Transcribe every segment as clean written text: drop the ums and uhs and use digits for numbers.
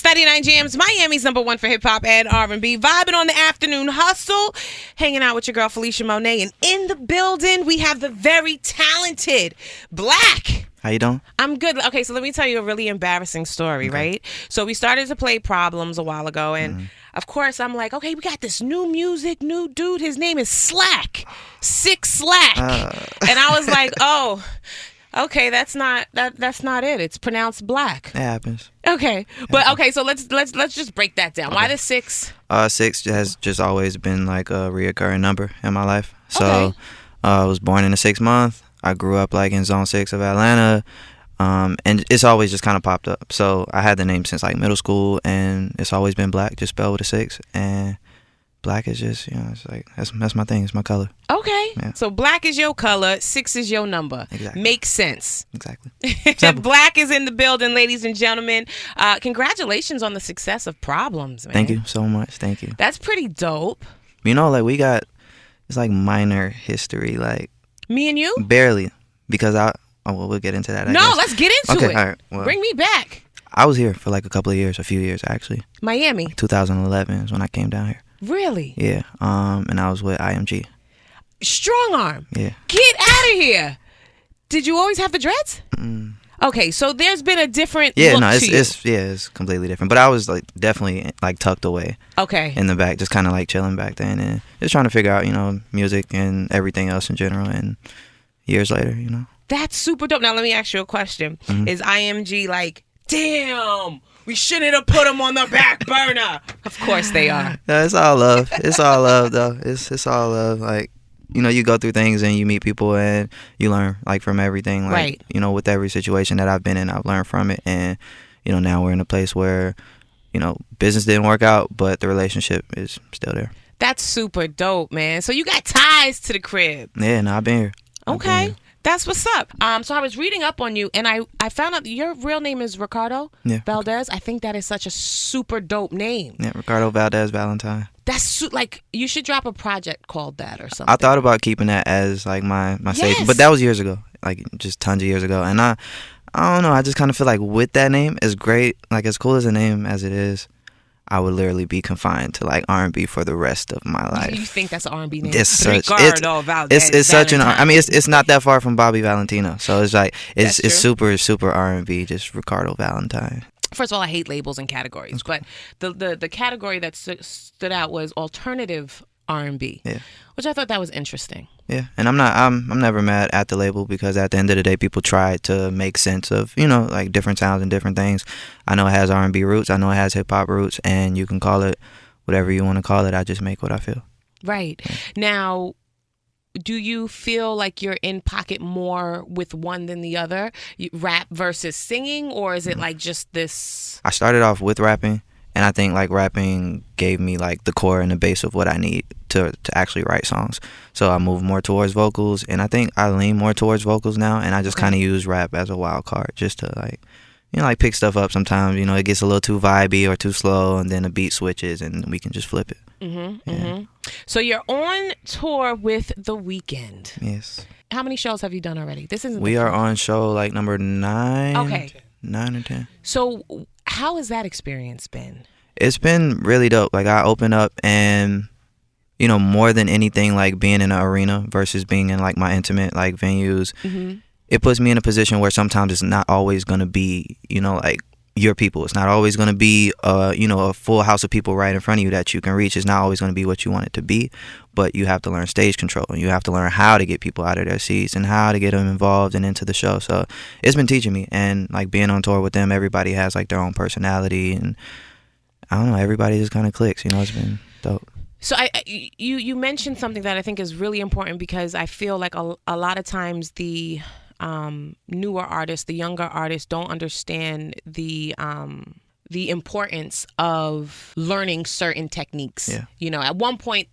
Fetty 9 JAMZ, Miami's #1 for hip hop and R&B. Vibing on the afternoon hustle, hanging out with your girl Felisha Monet, and in the building we have the very talented Black. How you doing? I'm good. Okay, so let me tell you a really embarrassing story, right? So we started to play Prblms a while ago, and of course I'm like, okay, we got this new music, new dude. His name is Slack, Six Slack, and I was like, oh. Okay, that's not it. It's pronounced Black. It happens. Okay, but okay, so let's just break that down. Okay. Why the 6? 6 has just always been like a reoccurring number in my life. So I was born in the 6th month. I grew up like in Zone 6 of Atlanta, and it's always just kind of popped up. So I had the name since like middle school, and it's always been Black, just spelled with a 6. And Black is just, it's like that's my thing. It's my color. Okay. Yeah. So Black is your color, 6 is your number. Exactly. Makes sense. Exactly. Black is in the building, ladies and gentlemen. Congratulations on the success of Prblms, man. Thank you so much. Thank you. That's pretty dope. Like we got, it's like minor history, like. Me and you? Barely, because we'll get into that. No, let's get into it. All right. Well, bring me back. I was here for like a few years actually. Miami. 2011 is when I came down here. Really? Yeah. And I was with IMG. Strong Arm. Yeah. Get out of here. Did you always have the dreads? Okay, so there's been a different look to you. It's completely different. But I was like definitely like tucked away. Okay. In the back, just kind of like chilling back then, and just trying to figure out music and everything else in general. And years later, That's super dope. Now let me ask you a question: Is IMG like, damn, we shouldn't have put them on the back burner? Of course they are. No, it's all love. It's all love though. It's all love. Like, you go through things and you meet people and you learn like from everything. Like, right. With every situation that I've been in, I've learned from it. And, now we're in a place where, business didn't work out, but the relationship is still there. That's super dope, man. So you got ties to the crib. Yeah, no, I've been here. Okay. That's what's up. So I was reading up on you, and I found out your real name is Ricardo Valdez. I think that is such a super dope name. Yeah, Ricardo Valdez Valentine. That's like, you should drop a project called that or something. I thought about keeping that as like my stage, but that was years ago, like just tons of years ago. And I don't know, I just kind of feel like with that name, as great, like as cool as a name as it is, I would literally be confined to like R&B for the rest of my life. You think that's an R&B name? It's Ricardo Valdez. It's such an. I mean, it's not that far from Bobby Valentino, so it's like it's super R&B. Just Ricardo Valentine. First of all, I hate labels and categories, but the category that stood out was alternative R&B, which I thought that was interesting. Yeah, and I'm never mad at the label, because at the end of the day, people try to make sense of like different sounds and different things. I know it has R&B roots, I know it has hip hop roots, and you can call it whatever you want to call it. I just make what I feel. Right. Yeah. Now, do you feel like you're in pocket more with one than the other, rap versus singing, or is it like just this? I started off with rapping, and I think like rapping gave me like the core and the base of what I need to actually write songs. So I moved more towards vocals, and I think I lean more towards vocals now, and I just kind of use rap as a wild card just to like, like pick stuff up sometimes. It gets a little too vibey or too slow, and then the beat switches and we can just flip it. So you're on tour with The Weeknd. Yes. How many shows have you done already? We are on show like number 9. Okay. 9 or 10. So how has that experience been? It's been really dope. Like, I open up and, more than anything, like being in an arena versus being in like my intimate like venues, it puts me in a position where sometimes it's not always going to be, like your people. It's not always going to be, a full house of people right in front of you that you can reach. It's not always going to be what you want it to be, but you have to learn stage control, and you have to learn how to get people out of their seats and how to get them involved and into the show. So it's been teaching me, and like being on tour with them, everybody has like their own personality, and I don't know, everybody just kind of clicks. It's been dope. So you mentioned something that I think is really important, because I feel like a lot of times the newer artists, the younger artists, don't understand the importance of learning certain techniques. At one point,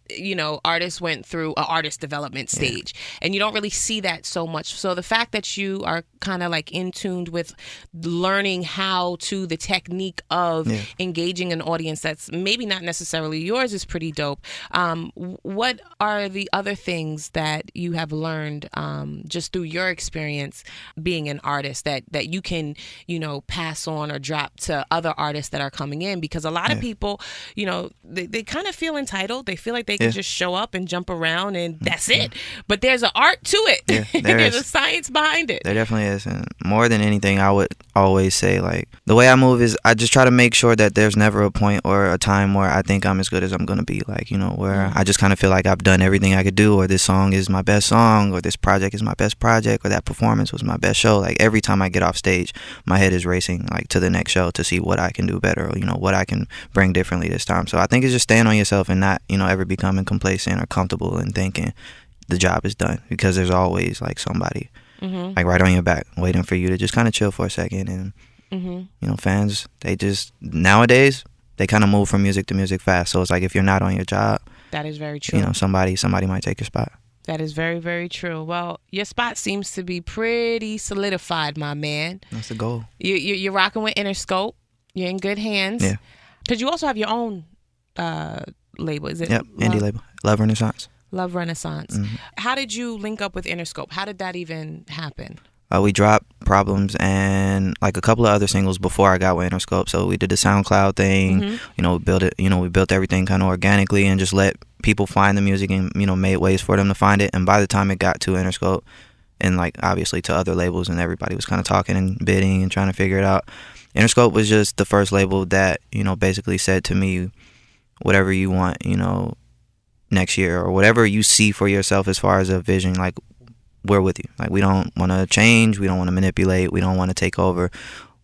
artists went through an artist development stage, and you don't really see that so much. So the fact that you are kind of like in tuned with learning the technique of engaging an audience that's maybe not necessarily yours is pretty dope. What are the other things that you have learned just through your experience being an artist that you can, pass on or drop to other artists that are coming in, because a lot of people, you know, they kind of feel entitled. They feel like they can just show up and jump around and that's it. But there's an art to it. Yeah, there's a science behind it. There definitely is. And more than anything, I would always say, like, the way I move is I just try to make sure that there's never a point or a time where I think I'm as good as I'm going to be. Like, you know, where I just kind of feel like I've done everything I could do, or this song is my best song, or this project is my best project, or that performance was my best show. Like, every time I get off stage, my head is racing, like, to the next show to see what I can do better, or, you know, what I can bring differently this time. So I think it's just staying on yourself and not, you know, ever becoming complacent or comfortable and thinking the job is done, because there's always, like, somebody like right on your back waiting for you to just kind of chill for a second. And you know, fans, they just nowadays they kind of move from music to music fast. So it's like, if you're not on your job, that is very true. You know, somebody might take your spot. That is very, very true. Well, your spot seems to be pretty solidified, my man. That's the goal. You're rocking with Interscope. You're in good hands. Yeah. Because you also have your own label. Is it? Yep, indie label, Love Renaissance. Love Renaissance. How did you link up with Interscope? How did that even happen? We dropped Prblms and like a couple of other singles before I got with Interscope. So we did the SoundCloud thing. You know, we built it. You know, we built everything kind of organically and just let people find the music and, you know, made ways for them to find it. And by the time it got to Interscope and, like, obviously to other labels, and everybody was kind of talking and bidding and trying to figure it out, Interscope was just the first label that, you know, basically said to me, whatever you want, you know, next year, or whatever you see for yourself as far as a vision, like, we're with you. Like, we don't want to change, we don't want to manipulate, we don't want to take over,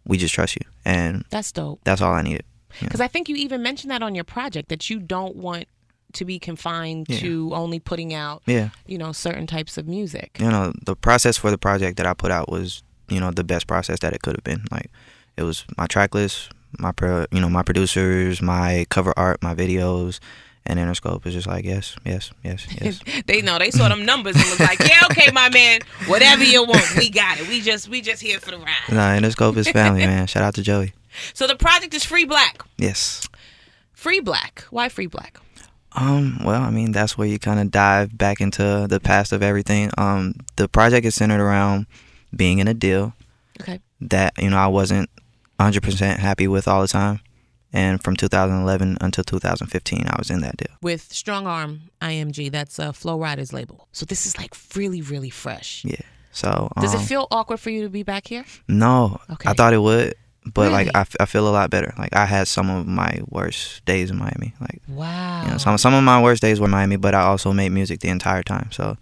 we just trust you. And that's dope. That's all I needed. Because I think you even mentioned that on your project, that you don't want to be confined to only putting out you know, certain types of music. You know, the process for the project that I put out was, you know, the best process that it could have been. Like, it was my track list, my producers, my cover art, my videos. And Interscope is just like, yes. They know. They saw them numbers and was like, yeah, okay, my man, whatever you want, we got it. We just here for the ride. Nah, Interscope is family, man. Shout out to Joey. So the project is Free Black. Yes. Free Black. Why Free Black? Well, I mean, that's where you kind of dive back into the past of everything. The project is centered around being in a deal that, you know, I wasn't 100% happy with all the time. And from 2011 until 2015, I was in that deal. With Strong Arm IMG, that's Flow Rider's label. So this is like really, really fresh. Yeah. So does it feel awkward for you to be back here? No. Okay. I thought it would, but really? like I feel a lot better. Like, I had some of my worst days in Miami. Like, wow. You know, some of my worst days were in Miami, but I also made music the entire time. So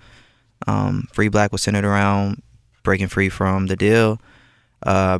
Free Black was centered around breaking free from the deal,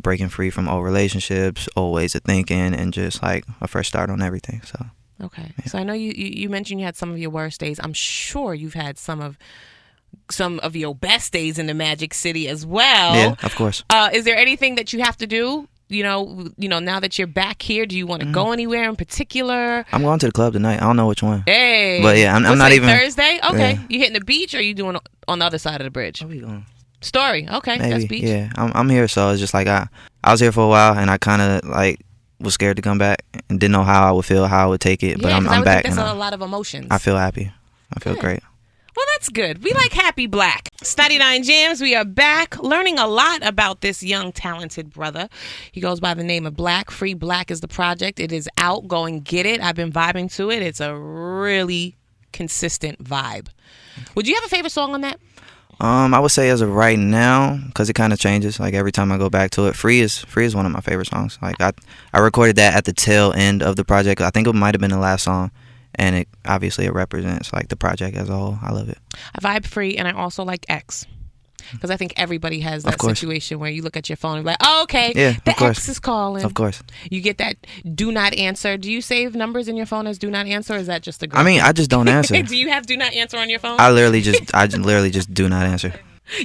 breaking free from old relationships, old ways of thinking, and just like a fresh start on everything. So okay. Yeah. So I know you mentioned you had some of your worst days. I'm sure you've had some of your best days in the Magic City as well. Yeah, of course. Is there anything that you have to do? You know, now that you're back here, do you want to go anywhere in particular? I'm going to the club tonight. I don't know which one. Hey, but yeah, I'm not even Thursday. Okay, yeah. You hitting the beach, or are you doing on the other side of the bridge? Where we going? Story. Okay, maybe. That's beach. Yeah, I'm here, so it's just like I was here for a while, and I kind of like was scared to come back and didn't know how I would feel, how I would take it. But I'm back. Think that's a lot of emotions. I feel happy. I feel great. Well, that's good. We like happy Black. Study 9 Jams, we are back learning a lot about this young, talented brother. He goes by the name of Black. Free Black is the project. It is out. Go and get it. I've been vibing to it. It's a really consistent vibe. Would you have a favorite song on that? I would say as of right now, because it kind of changes. Like, every time I go back to it, Free is one of my favorite songs. Like, I recorded that at the tail end of the project. I think it might have been the last song. And it represents like the project as a whole. I love it. I vibe Free, and I also like X, because I think everybody has that situation where you look at your phone and be like, oh, okay, the X is calling. Of course. You get that do not answer. Do you save numbers in your phone as do not answer, or is that just a girl? I mean, I just don't answer. Do you have do not answer on your phone? I literally just do not answer.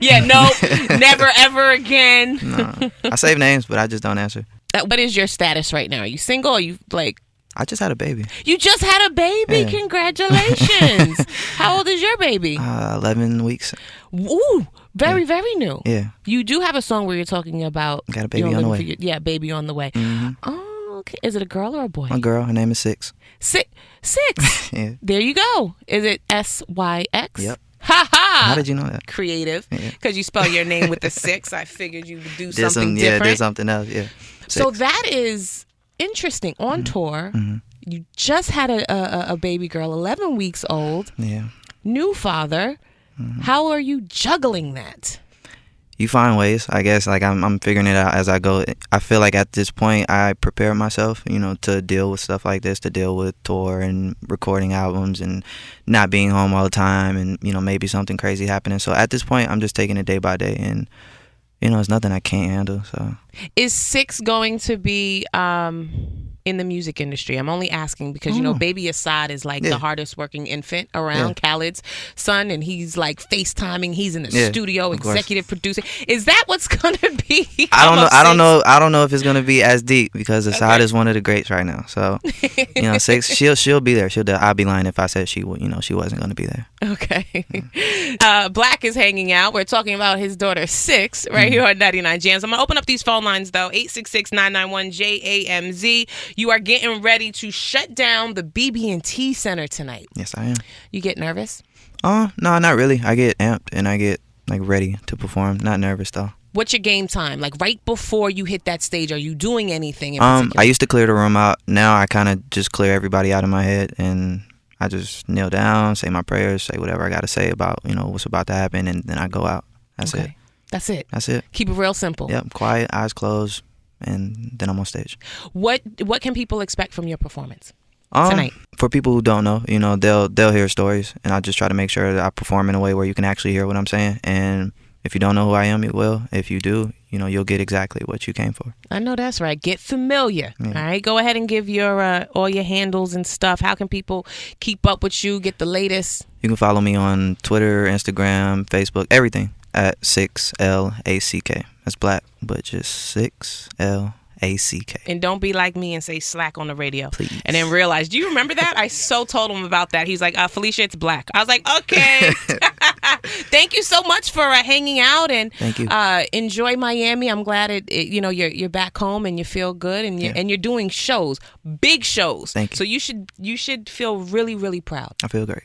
Yeah, no, never ever again. No, I save names, but I just don't answer. What is your status right now? Are you single? Are you like... I just had a baby. You just had a baby? Yeah. Congratulations. How old is your baby? 11 weeks. Ooh, very new. Yeah. You do have a song where you're talking about... Got a baby on the way. Baby on the way. Mm-hmm. Oh, okay. Is it a girl or a boy? A girl. Her name is Six. Six? Yeah. There you go. Is it SYX? Yep. Ha ha! How did you know that? Creative. Because you spell your name with the 6. I figured you would do something different. Yeah, did something else. Yeah. 6. So that is... interesting. On tour, you just had a baby girl, 11 weeks old. Yeah. New father. How are you juggling that? You find ways, I guess. Like I'm figuring it out as I go. I feel like at this point I prepare myself, to deal with stuff like this, to deal with tour and recording albums and not being home all the time, and maybe something crazy happening. So at this point, I'm just taking it day by day, and it's nothing I can't handle. So is 6 going to be in the music industry? I'm only asking because baby Assad is like the hardest working infant around, Khaled's son, and he's like FaceTiming. He's in the studio, executive producing. Is that what's gonna be? I don't know if it's gonna be as deep because Assad is one of the greats right now. So 6, she'll be there. I'd be lying if I said she wasn't gonna be there. Okay. Black is hanging out. We're talking about his daughter 6 right here on 99 JAMZ. I'm gonna open up these phone lines though. 866-991-JAMZ. You are getting ready to shut down the BB&T Center tonight. Yes, I am. You get nervous? No, not really. I get amped and I get ready to perform. Not nervous though. What's your game time? Like right before you hit that stage, are you doing anything in particular? I used to clear the room out. Now I kind of just clear everybody out of my head, and I just kneel down, say my prayers, say whatever I got to say about what's about to happen, and then I go out. That's it. That's it. That's it. Keep it real simple. Yep. Quiet, eyes closed, and then I'm on stage. What can people expect from your performance tonight? For people who don't know, they'll hear stories, and I just try to make sure that I perform in a way where you can actually hear what I'm saying. And if you don't know who I am, you will. If you do, you'll get exactly what you came for. I know that's right. Get familiar. Yeah. All right. Go ahead and give your all your handles and stuff. How can people keep up with you? Get the latest. You can follow me on Twitter, Instagram, Facebook, everything at 6LACK. That's Black, but just 6LACK. And don't be like me and say slack on the radio. Please. And then realize, do you remember that? I so told him about that. He's like, Felisha, it's Black. I was like, okay. Thank you so much for hanging out, and thank you. Enjoy Miami. I'm glad you're back home and you feel good, and you're doing shows, big shows. Thank you. So you should feel really, really proud. I feel great.